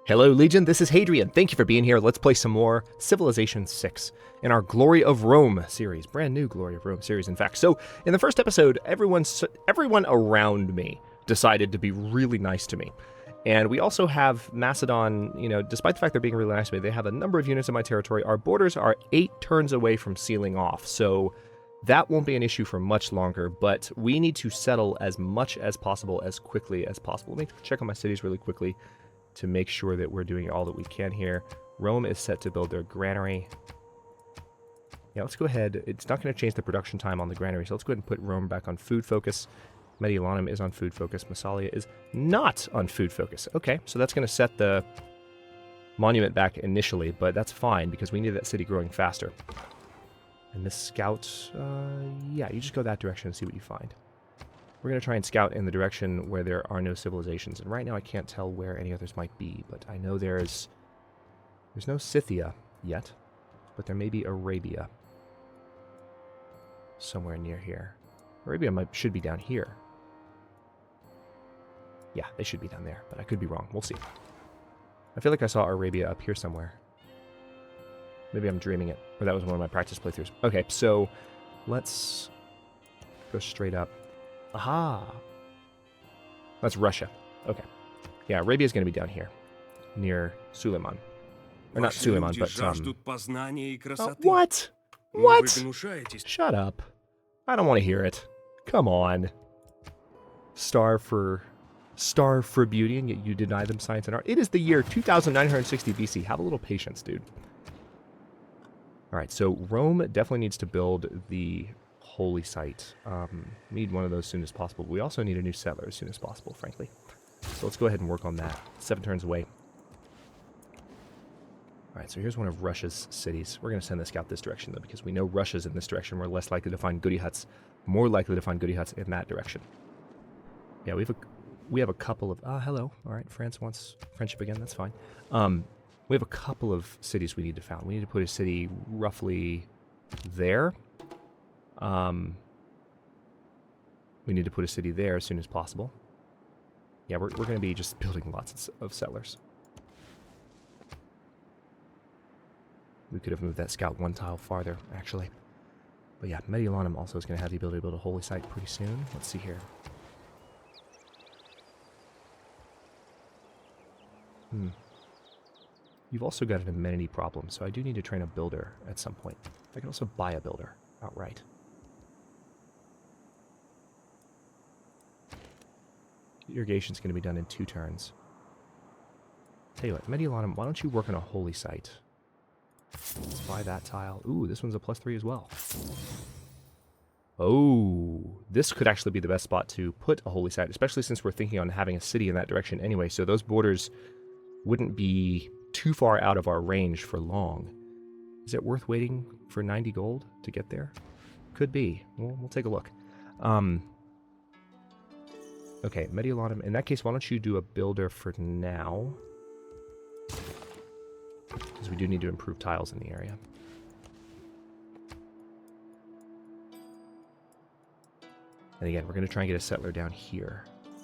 Hello, Legion. This is Hadrian. Thank you for being here. Let's play some more Civilization 6 in our Glory of Rome series. Brand new Glory of Rome series, in fact. So, in the first episode, everyone around me decided to be really nice to me. And we also have Macedon, despite the fact they're being really nice to me, they have a number of units in my territory. Our borders are 8 turns away from sealing off, so that won't be an issue for much longer, but we need to settle as much as possible, as quickly as possible. Let me check on my cities really quickly to make sure that we're doing all that we can here. Rome is set to build their granary. Yeah, let's go ahead. It's not going to change the production time on the granary, so let's go ahead and put Rome back on food focus. Mediolanum is on food focus. Massalia is not on food focus. Okay, so that's going to set the monument back initially, but that's fine because we need that city growing faster. And this scout, yeah, you just go that direction and see what you find. We're going to try and scout in the direction where there are no civilizations. And right now I can't tell where any others might be, but I know there's no Scythia yet, but there may be Arabia somewhere near here. Arabia should be down here. Yeah, they should be down there, but I could be wrong. We'll see. I feel like I saw Arabia up here somewhere. Maybe I'm dreaming it, or that was one of my practice playthroughs. Okay, so let's go straight up. Aha! That's Russia. Okay. Yeah, Arabia's going to be down here, near Suleiman. Or not Suleiman, but... what? What? Shut up. I don't want to hear it. Come on. Starve for beauty, and yet you deny them science and art. It is the year 2960 BC. Have a little patience, dude. Alright, so Rome definitely needs to build the holy site. We need one of those as soon as possible. We also need a new settler as soon as possible, frankly. So let's go ahead and work on that. 7 turns away. Alright, so here's one of Russia's cities. We're going to send the scout this direction, though, because we know Russia's in this direction. We're less likely to find goody huts, more likely to find goody huts in that direction. Yeah, we have a couple of... hello. Alright, France wants friendship again. That's fine. We have a couple of cities we need to found. We need to put a city roughly there. We need to put a city there as soon as possible. Yeah, we're going to be just building lots of settlers. We could have moved that scout 1 tile farther, actually. But yeah, Mediolanum also is going to have the ability to build a holy site pretty soon. Let's see here. You've also got an amenity problem, so I do need to train a builder at some point. I can also buy a builder outright. Irrigation's going to be done in 2 turns. Tell you what, Mediolanum, why don't you work on a holy site? Let's buy that tile. Ooh, this one's a +3 as well. Oh, this could actually be the best spot to put a holy site, especially since we're thinking on having a city in that direction anyway, so those borders wouldn't be too far out of our range for long. Is it worth waiting for 90 gold to get there? Could be. We'll take a look. Okay, Mediolanum. In that case, why don't you do a builder for now? Because we do need to improve tiles in the area. And again, we're going to try and get a settler down here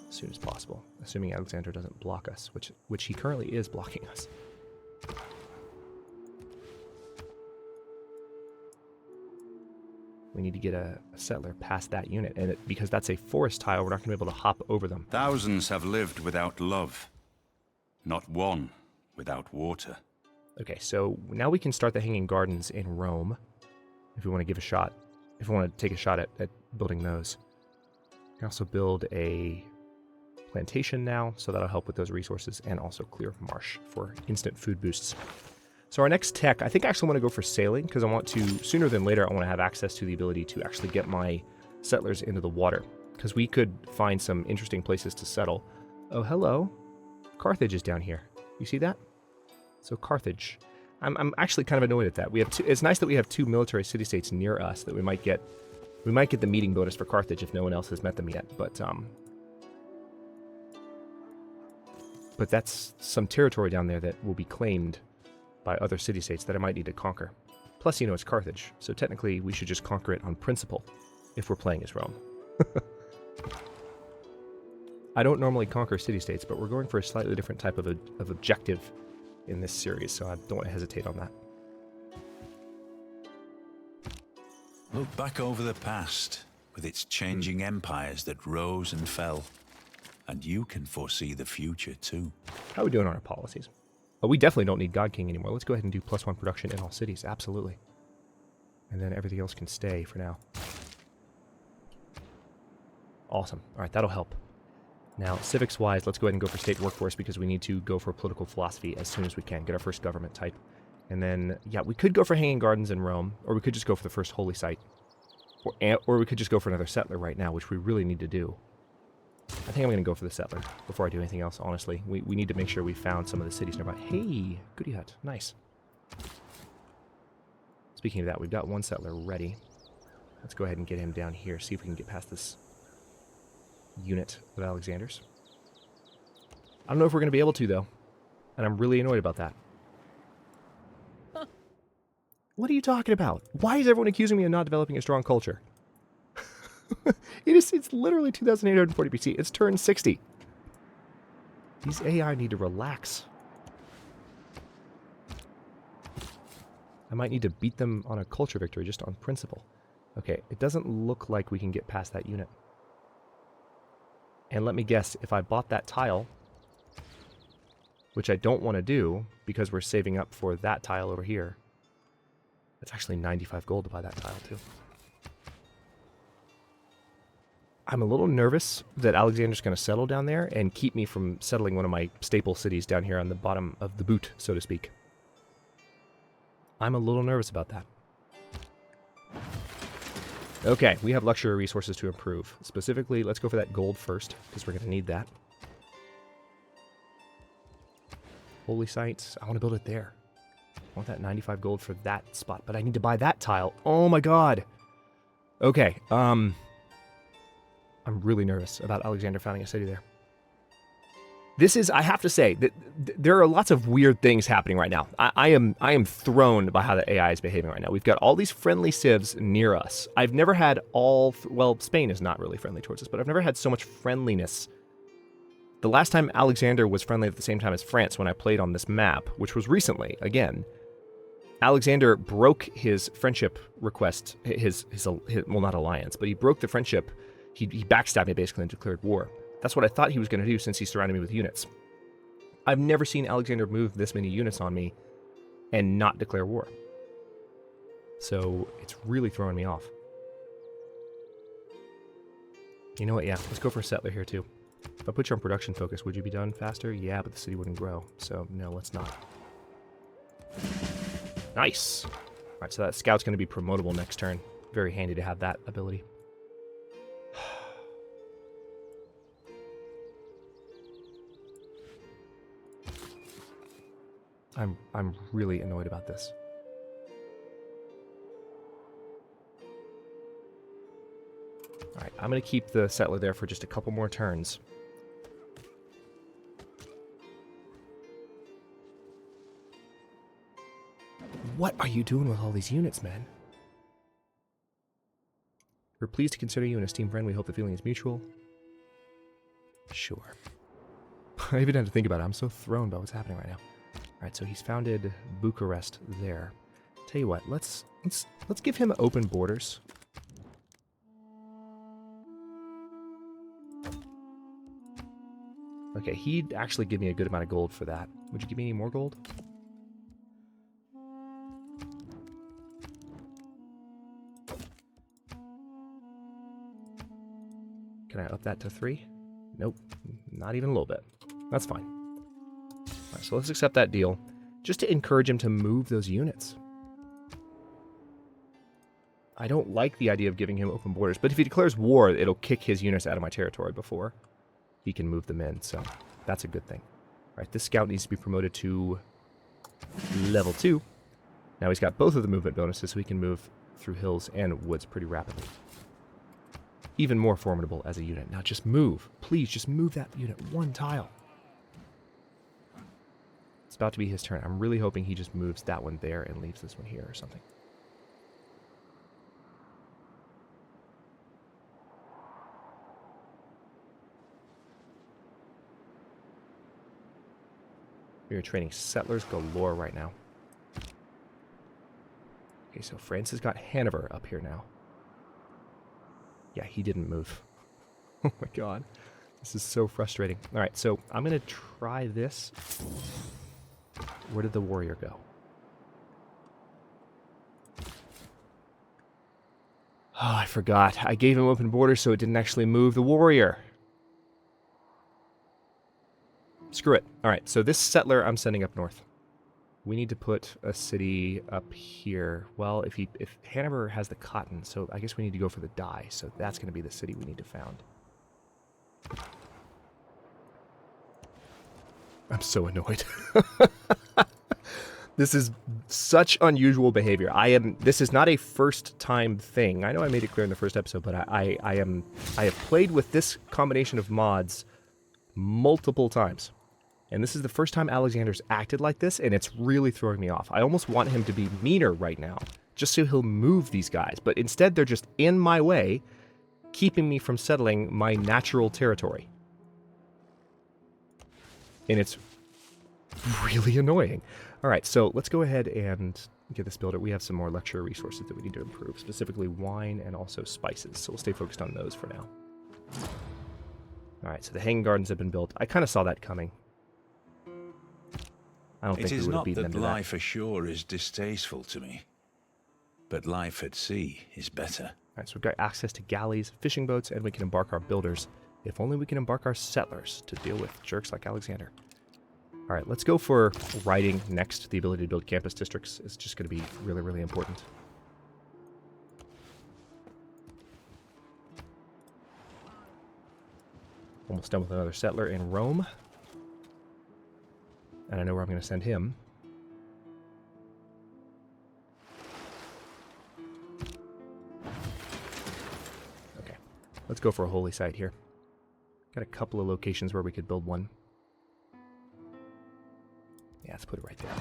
as soon as possible, assuming Alexander doesn't block us, which he currently is blocking us. We need to get a settler past that unit, and because that's a forest tile, we're not going to be able to hop over them. Thousands have lived without love, not one without water. Okay, so now we can start the Hanging Gardens in Rome, if we want to give a shot. If we want to take a shot at building those. We can also build a plantation now, so that'll help with those resources, and also clear marsh for instant food boosts. So our next tech, I think I actually want to go for sailing, because I want to, sooner than later, I want to have access to the ability to actually get my settlers into the water, because we could find some interesting places to settle. Oh, hello. Carthage is down here. You see that? So Carthage. I'm actually kind of annoyed at that. We have it's nice that we have 2 military city-states near us that we might get the meeting bonus for Carthage if no one else has met them yet, but that's some territory down there that will be claimed by other city-states that I might need to conquer. Plus, it's Carthage, so technically we should just conquer it on principle if we're playing as Rome. I don't normally conquer city-states, but we're going for a slightly different type of objective in this series, so I don't want to hesitate on that. Look back over the past, with its changing empires that rose and fell. And you can foresee the future, too. How are we doing on our policies? Oh, we definitely don't need God King anymore. Let's go ahead and do +1 production in all cities, absolutely. And then everything else can stay for now. Awesome. All right, that'll help. Now, civics-wise, let's go ahead and go for state workforce because we need to go for political philosophy as soon as we can, get our first government type. And then, yeah, we could go for Hanging Gardens in Rome, or we could just go for the first holy site. Or we could just go for another settler right now, which we really need to do. I think I'm going to go for the settler before I do anything else, honestly. We need to make sure we found some of the cities nearby. Hey, goody hut. Nice. Speaking of that, we've got one settler ready. Let's go ahead and get him down here, see if we can get past this unit of Alexander's. I don't know if we're going to be able to, though. And I'm really annoyed about that. Huh. What are you talking about? Why is everyone accusing me of not developing a strong culture? It's literally 2,840 BC. It's turn 60. These AI need to relax. I might need to beat them on a culture victory just on principle. Okay, it doesn't look like we can get past that unit. And let me guess, if I bought that tile, which I don't want to do because we're saving up for that tile over here, that's actually 95 gold to buy that tile too. I'm a little nervous that Alexander's going to settle down there and keep me from settling one of my staple cities down here on the bottom of the boot, so to speak. I'm a little nervous about that. Okay, we have luxury resources to improve. Specifically, let's go for that gold first, because we're going to need that. Holy sites, I want to build it there. I want that 95 gold for that spot, but I need to buy that tile. Oh my god! Okay, I'm really nervous about Alexander founding a city there. This is, I have to say, that there are lots of weird things happening right now. I am thrown by how the AI is behaving right now. We've got all these friendly civs near us. I've never had well, Spain is not really friendly towards us, but I've never had so much friendliness. The last time Alexander was friendly at the same time as France when I played on this map, which was recently, again, Alexander broke his friendship request, his well, not alliance, but he broke the friendship. He backstabbed me basically and declared war. That's what I thought he was going to do since he surrounded me with units. I've never seen Alexander move this many units on me and not declare war. So it's really throwing me off. You know what? Yeah, let's go for a settler here too. If I put you on production focus, would you be done faster? Yeah, but the city wouldn't grow. So no, let's not. Nice. All right, so that scout's going to be promotable next turn. Very handy to have that ability. I'm really annoyed about this. Alright, I'm going to keep the settler there for just a couple more turns. What are you doing with all these units, man? We're pleased to consider you an esteemed friend. We hope the feeling is mutual. Sure. I even had to think about it. I'm so thrown by what's happening right now. Alright, so he's founded Bucharest there. Tell you what, let's give him open borders. Okay, he'd actually give me a good amount of gold for that. Would you give me any more gold? Can I up that to 3? Nope, not even a little bit. That's fine. All right, so let's accept that deal, just to encourage him to move those units. I don't like the idea of giving him open borders, but if he declares war, it'll kick his units out of my territory before he can move them in, so that's a good thing. All right, this scout needs to be promoted to level 2. Now he's got both of the movement bonuses, so he can move through hills and woods pretty rapidly. Even more formidable as a unit. Now just move. Please, just move that unit one tile. It's about to be his turn. I'm really hoping he just moves that one there and leaves this one here or something. We are training settlers galore right now. Okay, so France has got Hanover up here now. Yeah, he didn't move. Oh my god. This is so frustrating. Alright, so I'm going to try this. Where did the warrior go? Oh, I forgot. I gave him open borders so it didn't actually move the warrior. Screw it. Alright, so this settler I'm sending up north. We need to put a city up here. Well, if Hanover has the cotton, so I guess we need to go for the dye. So that's going to be the city we need to found. I'm so annoyed. This is such unusual behavior. This is not a first time thing. I know I made it clear in the first episode, but I have played with this combination of mods multiple times. And this is the first time Alexander's acted like this, and it's really throwing me off. I almost want him to be meaner right now, just so he'll move these guys. But instead, they're just in my way, keeping me from settling my natural territory. And it's really annoying. All right, so let's go ahead and get this built. We have some more lecture resources that we need to improve, specifically wine and also spices. So we'll stay focused on those for now. All right, so the hanging gardens have been built. I kind of saw that coming. I don't think we would have beaten them to that. It is not that life ashore is distasteful to me, but life at sea is better. All right, so we've got access to galleys, fishing boats, and we can embark our builders. If only we can embark our settlers to deal with jerks like Alexander. All right, let's go for writing next. The ability to build campus districts is just going to be really, really important. Almost done with another settler in Rome. And I know where I'm going to send him. Okay, let's go for a holy site here. Got a couple of locations where we could build one. Yeah, let's put it right there.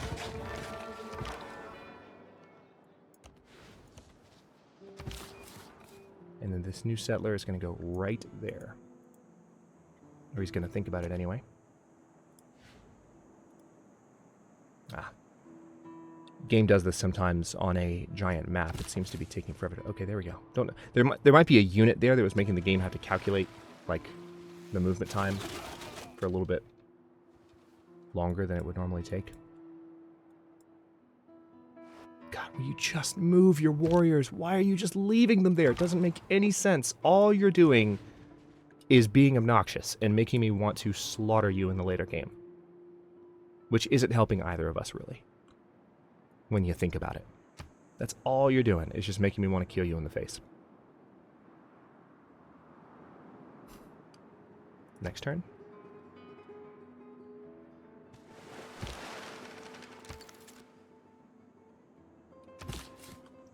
And then this new settler is going to go right there. Or he's going to think about it anyway. Game does this sometimes on a giant map. It seems to be taking forever to... Okay, there we go. There might be a unit there that was making the game have to calculate, like, the movement time for a little bit longer than it would normally take. God, will you just move your warriors? Why are you just leaving them there? It doesn't make any sense. All you're doing is being obnoxious and making me want to slaughter you in the later game. Which isn't helping either of us, really. When you think about it. That's all you're doing, is just making me want to kill you in the face. Next turn.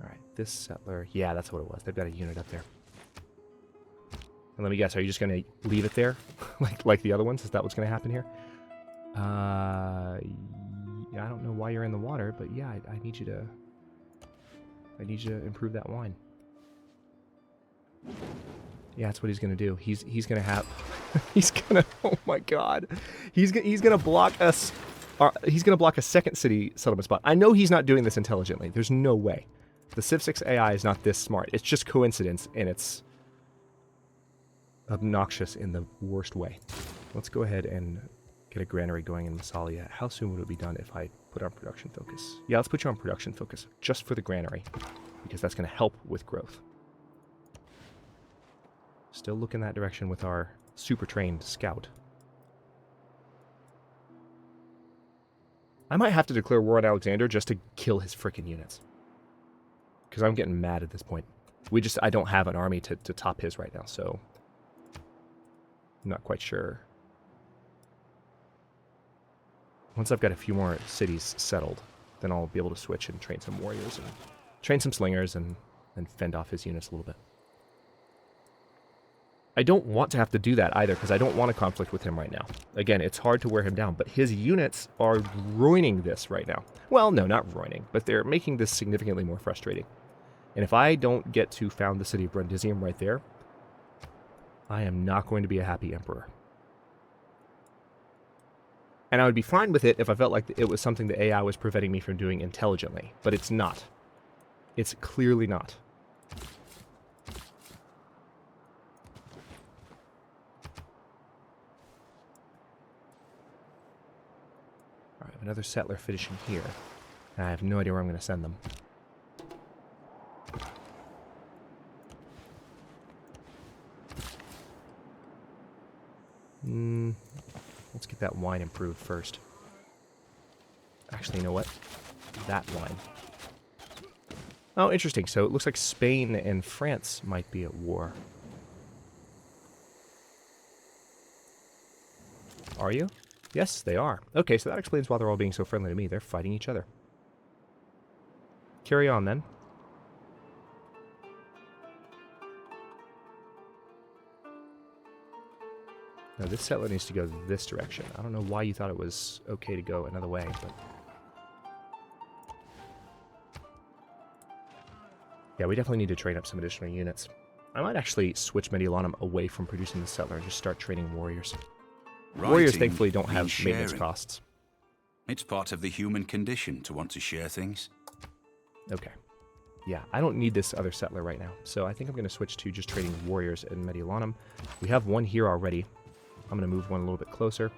Alright, this settler... Yeah, that's what it was. They've got a unit up there. And let me guess, are you just going to leave it there? like the other ones? Is that what's going to happen here? I don't know why you're in the water, but yeah, I need you to... I need you to improve that wine. Yeah, that's what he's gonna do. He's gonna have... he's gonna... Oh my god. He's gonna block us... he's gonna block a second city settlement spot. I know he's not doing this intelligently. There's no way. The Civ 6 AI is not this smart. It's just coincidence, and it's... obnoxious in the worst way. Let's go ahead and get a granary going in Massalia. How soon would it be done if I put on production focus? Yeah, let's put you on production focus, just for the granary, because that's going to help with growth. Still look in that direction with our super trained scout. I might have to declare war on Alexander just to kill his frickin' units. Because I'm getting mad at this point. I don't have an army to top his right now, so... I'm not quite sure. Once I've got a few more cities settled, then I'll be able to switch and train some warriors and train some slingers and fend off his units a little bit. I don't want to have to do that either, because I don't want to conflict with him right now. Again, it's hard to wear him down, but his units are ruining this right now. Well, no, not ruining, but they're making this significantly more frustrating. And if I don't get to found the city of Brundisium right there, I am not going to be a happy emperor. And I would be fine with it if I felt like it was something the AI was preventing me from doing intelligently. But it's not. It's clearly not. Alright, I have another settler finishing here. And I have no idea where I'm going to send them. Let's get that wine improved first. Actually, you know what? That wine. Oh, interesting. So it looks like Spain and France might be at war. Are you? Yes, they are. Okay, so that explains why they're all being so friendly to me. They're fighting each other. Carry on, then. Now, this settler needs to go this direction. I don't know why you thought it was okay to go another way, but... yeah, we definitely need to train up some additional units. I might actually switch Mediolanum away from producing the settler and just start training warriors. Warriors, thankfully, don't have maintenance costs. It's part of the human condition to want to share things. Okay. Yeah, I don't need this other settler right now, so I think I'm going to switch to just trading warriors in Mediolanum. We have one here already. I'm going to move one a little bit closer.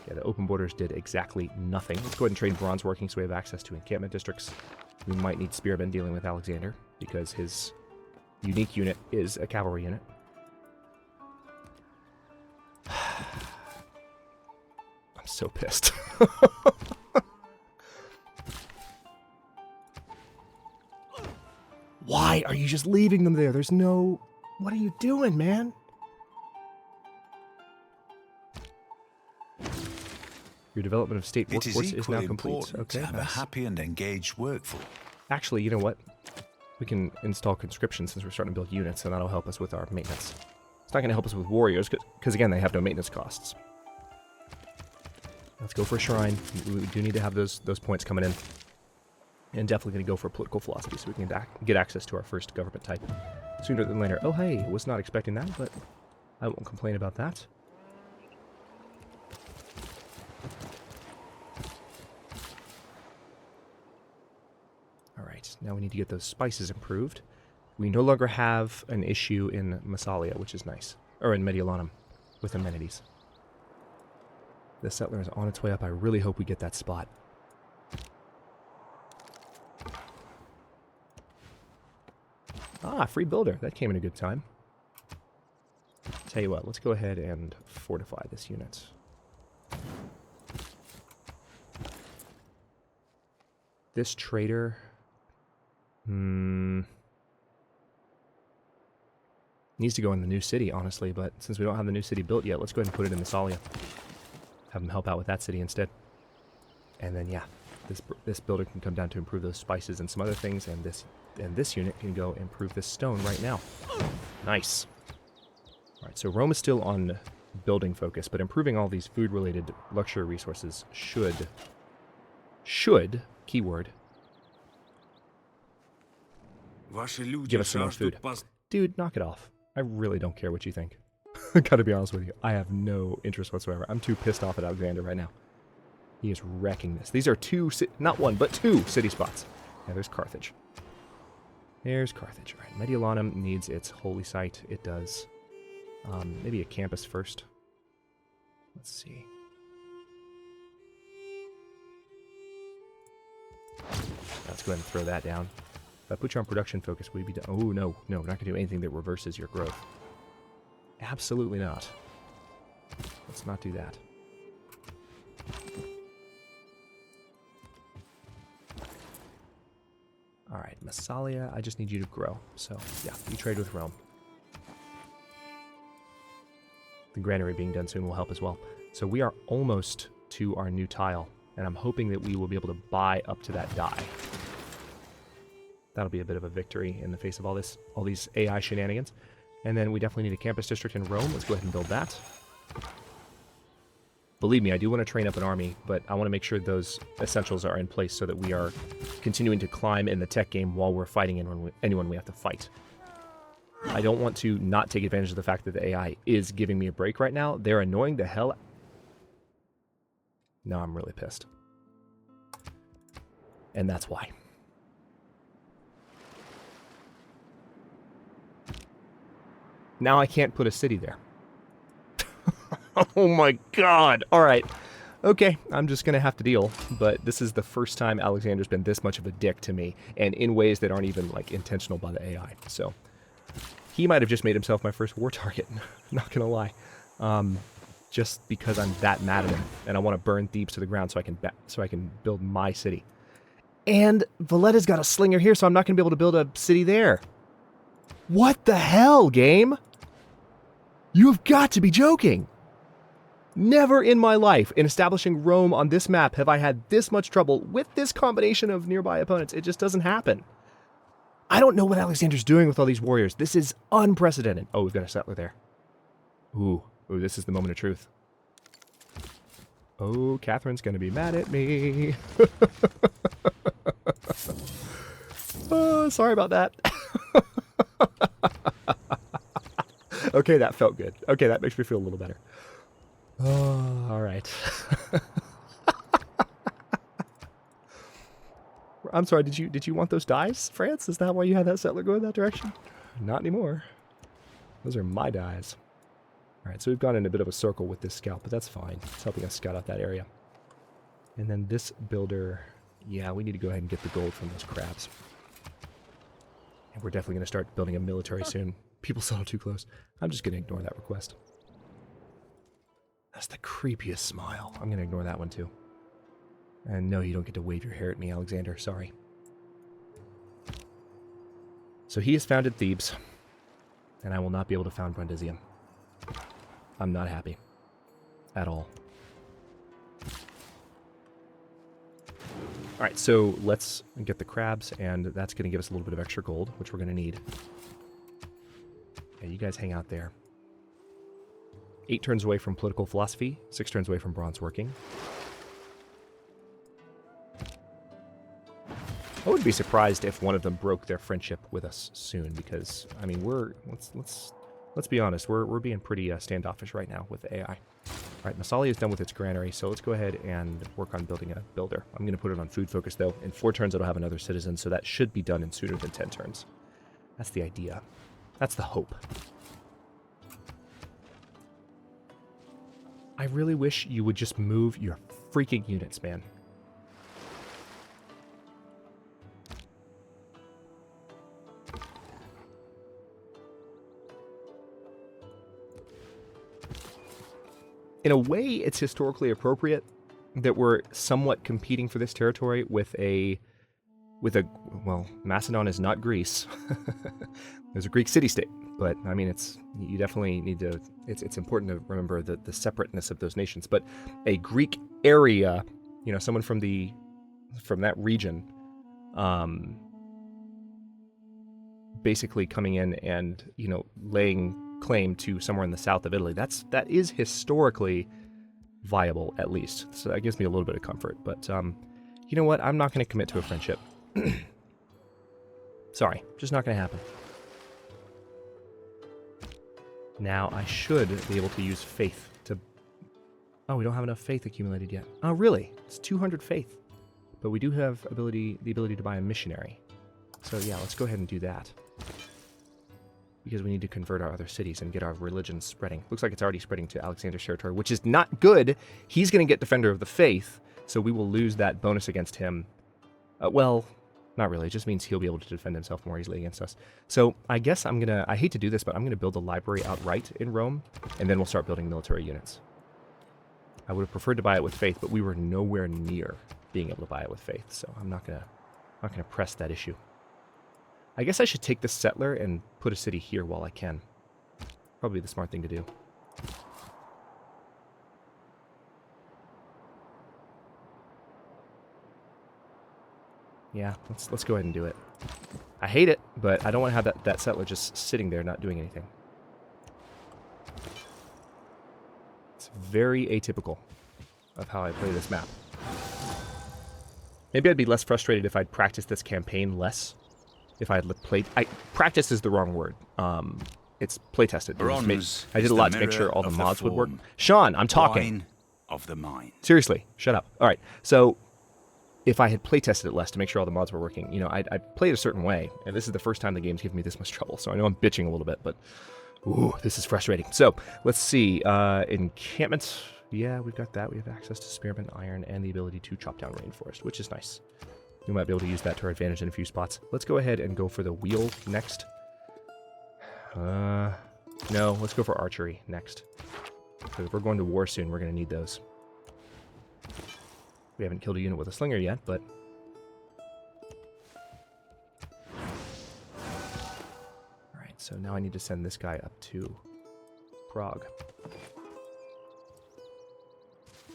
Yeah, the open borders did exactly nothing. Let's go ahead and trade bronze working so we have access to encampment districts. We might need spearmen dealing with Alexander because his unique unit is a cavalry unit. I'm so pissed. Why are you just leaving them there? There's no... what are you doing, man? Your development of state workforce is now complete. Okay, to have a happy and engaged workforce. Actually, you know what? We can install conscription since we're starting to build units, and that'll help us with our maintenance. It's not going to help us with warriors, because again, they have no maintenance costs. Let's go for a shrine. We do need to have those points coming in. And definitely going to go for political philosophy so we can get access to our first government type sooner than later. Oh, hey, was not expecting that, but I won't complain about that. Alright, now we need to get those spices improved. We no longer have an issue in Massalia, which is nice. Or in Mediolanum, with amenities. The settler is on its way up. I really hope we get that spot. Ah, free builder. That came in a good time. Tell you what, let's go ahead and fortify this unit. This trader... needs to go in the new city, honestly, but since we don't have the new city built yet, let's go ahead and put it in Massalia. Have them help out with that city instead. And then, yeah, this builder can come down to improve those spices and some other things, and this unit can go improve this stone right now. Nice. Alright, so Rome is still on building focus, but improving all these food-related luxury resources should, keyword, give us some more food. Dude, knock it off. I really don't care what you think. Gotta be honest with you. I have no interest whatsoever. I'm too pissed off at Alexander right now. He is wrecking this. These are not one, but two city spots. Yeah, there's Carthage. There's Carthage. All right, Mediolanum needs its holy site. It does. Maybe a campus first. Let's see. Let's go ahead and throw that down. If I put you on production focus, will you be done? Oh, no. No, we're not going to do anything that reverses your growth. Absolutely not. Let's not do that. Alright, Massalia, I just need you to grow. So, yeah, you trade with Rome. The granary being done soon will help as well. So we are almost to our new tile, and I'm hoping that we will be able to buy up to that die. That'll be a bit of a victory in the face of all these AI shenanigans. And then we definitely need a campus district in Rome. Let's go ahead and build that. Believe me, I do want to train up an army, but I want to make sure those essentials are in place so that we are continuing to climb in the tech game while we're fighting anyone we have to fight. I don't want to not take advantage of the fact that the AI is giving me a break right now. They're annoying the hell. Now I'm really pissed. And that's why. Now I can't put a city there. Oh my god. All right. Okay, I'm just going to have to deal. But this is the first time Alexander's been this much of a dick to me, and in ways that aren't even like intentional by the AI. So he might have just made himself my first war target. Not going to lie. Just because I'm that mad at him, and I want to burn Thebes to the ground so I can build my city. And Valletta's got a slinger here, so I'm not going to be able to build a city there. What the hell, game? You've got to be joking. Never in my life in establishing Rome on this map have I had this much trouble with this combination of nearby opponents. It just doesn't happen. I don't know what Alexander's doing with all these warriors. This is unprecedented. Oh, we've got a settler there. Ooh, this is the moment of truth. Oh, Catherine's going to be mad at me. Oh, sorry about that. Okay, that felt good. Okay, that makes me feel a little better. Oh, all right. I'm sorry, did you want those dies, France? Is that why you had that settler go in that direction? Not anymore. Those are my dies. All right, so we've gone in a bit of a circle with this scout, but that's fine. It's helping us scout out that area. And then this builder, yeah, we need to go ahead and get the gold from those crabs. And we're definitely going to start building a military soon. People settle too close. I'm just going to ignore that request. That's the creepiest smile. I'm going to ignore that one too. And no, you don't get to wave your hair at me, Alexander. Sorry. So he has founded Thebes, and I will not be able to found Brundisium. I'm not happy. At all. Alright, so let's get the crabs, and that's going to give us a little bit of extra gold, which we're going to need. Yeah, you guys hang out there. 8 turns away from political philosophy, 6 turns away from bronze working. I wouldn't be surprised if one of them broke their friendship with us soon, because I mean let's be honest, we're being pretty standoffish right now with the AI. All right, Massalia is done with its granary, so let's go ahead and work on building a builder. I'm going to put it on food focus though. In 4 turns, it'll have another citizen, so that should be done in sooner than 10 turns. That's the idea. That's the hope. I really wish you would just move your freaking units, man. In a way, it's historically appropriate that we're somewhat competing for this territory with a well, Macedon is not Greece. There's a Greek city-state, but I mean, you definitely need to, it's important to remember the separateness of those nations, but a Greek area, you know, someone from that region, basically coming in and, you know, laying claim to somewhere in the south of Italy. That is historically viable, at least. So that gives me a little bit of comfort. But you know what? I'm not going to commit to a friendship. Sorry, just not going to happen. Now I should be able to use faith to... Oh, we don't have enough faith accumulated yet. Oh, really? It's 200 faith. But we do have the ability to buy a missionary. So yeah, let's go ahead and do that. Because we need to convert our other cities and get our religion spreading. Looks like it's already spreading to Alexander's territory, which is not good. He's going to get Defender of the Faith, so we will lose that bonus against him. Well, not really. It just means he'll be able to defend himself more easily against us. So I guess I hate to do this, but I'm going to build a library outright in Rome, and then we'll start building military units. I would have preferred to buy it with faith, but we were nowhere near being able to buy it with faith, so I'm not gonna press that issue. I guess I should take this settler and put a city here while I can. Probably the smart thing to do. Yeah, let's go ahead and do it. I hate it, but I don't want to have that settler just sitting there not doing anything. It's very atypical of how I play this map. Maybe I'd be less frustrated if I'd practiced this campaign less. if I had played... Practice is the wrong word. It's play tested. Bronze I did is a the lot to make mirror sure all the of the mods would work. form. Sean, I'm talking. Wine of the mind. Seriously, shut up. All right, so if I had play tested it less to make sure all the mods were working, you know, I played a certain way, and this is the first time the game's given me this much trouble, so I know I'm bitching a little bit, but ooh, this is frustrating. So let's see. Encampment. Yeah, we've got that. We have access to spearmint, iron, and the ability to chop down rainforest, which is nice. We might be able to use that to our advantage in a few spots. Let's go ahead and go for the wheel next. No, let's go for archery next. Because if we're going to war soon, we're going to need those. We haven't killed a unit with a slinger yet, but... Alright, so now I need to send this guy up to Prague.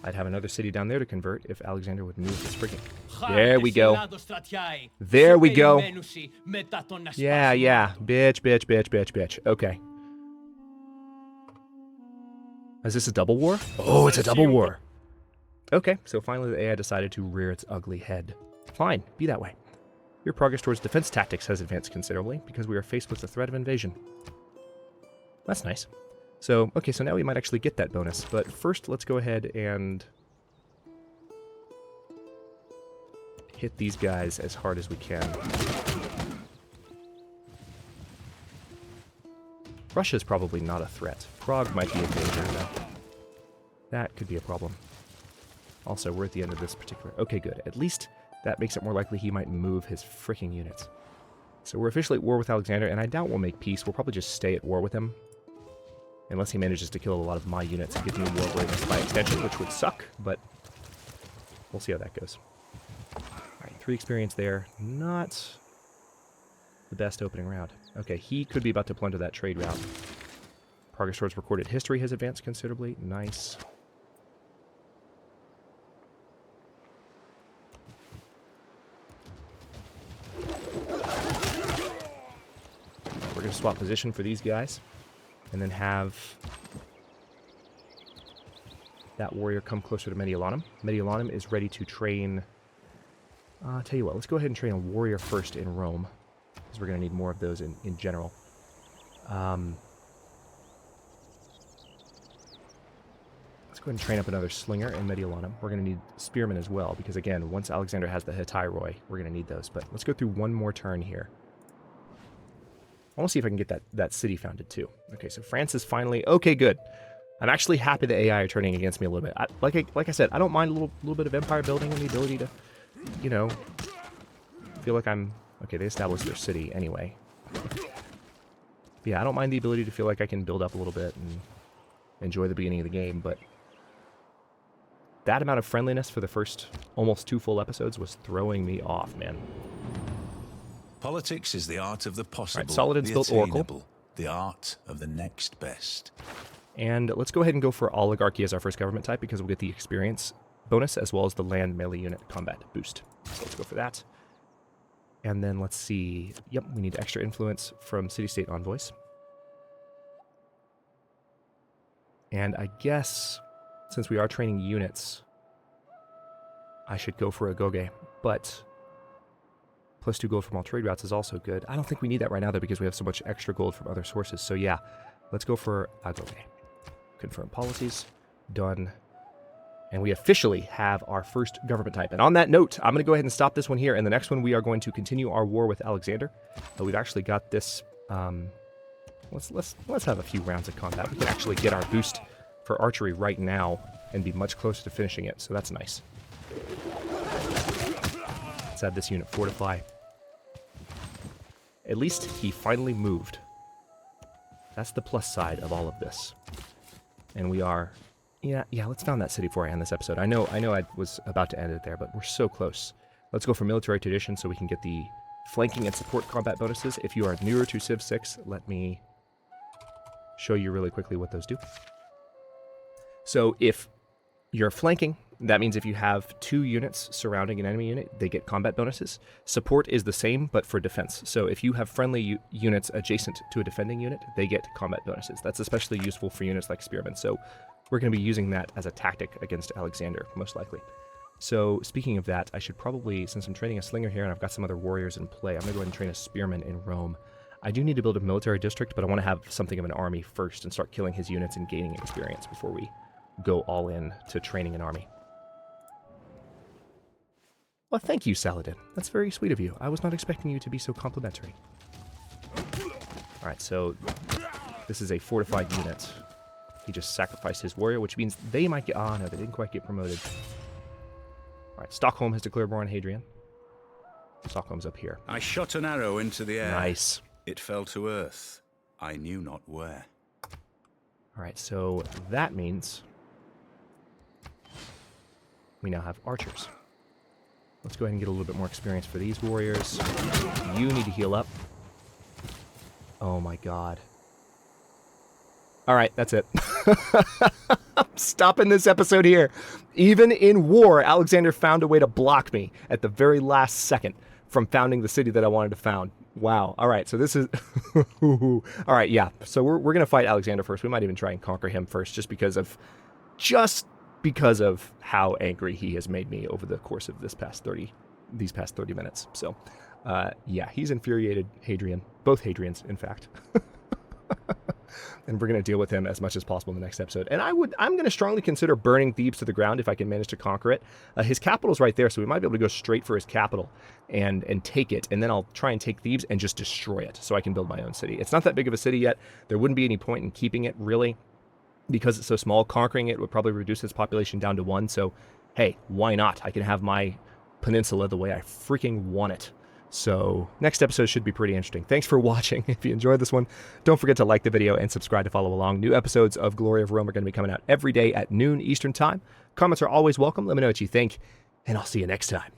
I'd have another city down there to convert if Alexander would move his friggin'. There we go. There we go. Yeah, yeah. Bitch. Okay. Is this a double war? Oh, it's a double war. Okay, so finally the AI decided to rear its ugly head. Fine, be that way. Your progress towards defense tactics has advanced considerably because we are faced with the threat of invasion. That's nice. So, okay, so now we might actually get that bonus, but first let's go ahead and hit these guys as hard as we can. Russia's probably not a threat. Prague might be a danger, though. That could be a problem. Also, we're at the end of this particular... Okay, good. At least that makes it more likely he might move his freaking units. So we're officially at war with Alexander, and I doubt we'll make peace. We'll probably just stay at war with him. Unless he manages to kill a lot of my units and give me war greatness by extension, which would suck, but we'll see how that goes. Alright, 3 experience there. Not the best opening round. Okay, he could be about to plunder that trade route. Progress towards recorded history has advanced considerably. Nice. We're going to swap position for these guys. And then have that warrior come closer to Mediolanum. Mediolanum is ready to train... I'll tell you what, let's go ahead and train a warrior first in Rome. Because we're going to need more of those in general. Let's go ahead and train up another slinger in Mediolanum. We're going to need spearmen as well, because again, once Alexander has the Hetairoi, we're going to need those. But let's go through one more turn here. I want to see if I can get that city founded too. Okay, so France is finally... Okay, good. I'm actually happy the AI are turning against me a little bit. Like I said, I don't mind a little bit of empire building and the ability to, you know, feel like I'm... Okay, they established their city anyway. Yeah, I don't mind the ability to feel like I can build up a little bit and enjoy the beginning of the game, but that amount of friendliness for the first almost 2 full episodes was throwing me off, man. Politics is the art of the possible, right, Saladin's the built attainable, Oracle. the art of the next best. And let's go ahead and go for Oligarchy as our first government type because we'll get the experience bonus as well as the land melee unit combat boost. So let's go for that. And then let's see. Yep, we need extra influence from city-state envoys. And I guess since we are training units, I should go for a Goge, but plus 2 gold from all trade routes is also good. I don't think we need that right now, though, because we have so much extra gold from other sources. So yeah, let's go for a Goge. Confirm policies. Done. And we officially have our first government type. And on that note, I'm going to go ahead and stop this one here. And the next one, we are going to continue our war with Alexander. We've actually got this... Let's have a few rounds of combat. We can actually get our boost for archery right now and be much closer to finishing it. So that's nice. Let's add this unit fortify. At least he finally moved. That's the plus side of all of this. And we are... Yeah, let's found that city before I end this episode. I know I was about to end it there, but we're so close. Let's go for military tradition so we can get the flanking and support combat bonuses. If you are newer to Civ 6, let me show you really quickly what those do. So if you're flanking, that means if you have 2 units surrounding an enemy unit, they get combat bonuses. Support is the same, but for defense. So if you have friendly units adjacent to a defending unit, they get combat bonuses. That's especially useful for units like spearmen. So we're going to be using that as a tactic against Alexander, most likely. So, speaking of that, I should probably, since I'm training a slinger here and I've got some other warriors in play, I'm going to go ahead and train a spearman in Rome. I do need to build a military district, but I want to have something of an army first and start killing his units and gaining experience before we go all in to training an army. Well, thank you, Saladin. That's very sweet of you. I was not expecting you to be so complimentary. Alright, so this is a fortified unit. He just sacrificed his warrior, which means they might get... Ah, no, they didn't quite get promoted. Alright, Stockholm has declared war on Hadrian. Stockholm's up here. I shot an arrow into the air. Nice. It fell to earth. I knew not where. Alright, so that means we now have archers. Let's go ahead and get a little bit more experience for these warriors. You need to heal up. Oh my god. Alright, that's it. I'm stopping this episode here. Even in war, Alexander found a way to block me at the very last second from founding the city that I wanted to found. Wow. Alright, so this is... Alright, yeah. So we're going to fight Alexander first. We might even try and conquer him first just because of how angry he has made me over the course of these past 30 minutes. So, yeah, he's infuriated Hadrian. Both Hadrians, in fact. And we're going to deal with him as much as possible in the next episode. And I'm going to strongly consider burning Thebes to the ground if I can manage to conquer it. His capital's right there, so we might be able to go straight for his capital and take it. And then I'll try and take Thebes and just destroy it so I can build my own city. It's not that big of a city yet. There wouldn't be any point in keeping it, really, because it's so small. Conquering it would probably reduce its population down to 1. So, hey, why not? I can have my peninsula the way I freaking want it. So, next episode should be pretty interesting. Thanks for watching. If you enjoyed this one, don't forget to like the video and subscribe to follow along. New episodes of Glory of Rome are going to be coming out every day at noon Eastern Time. Comments are always welcome. Let me know what you think, and I'll see you next time.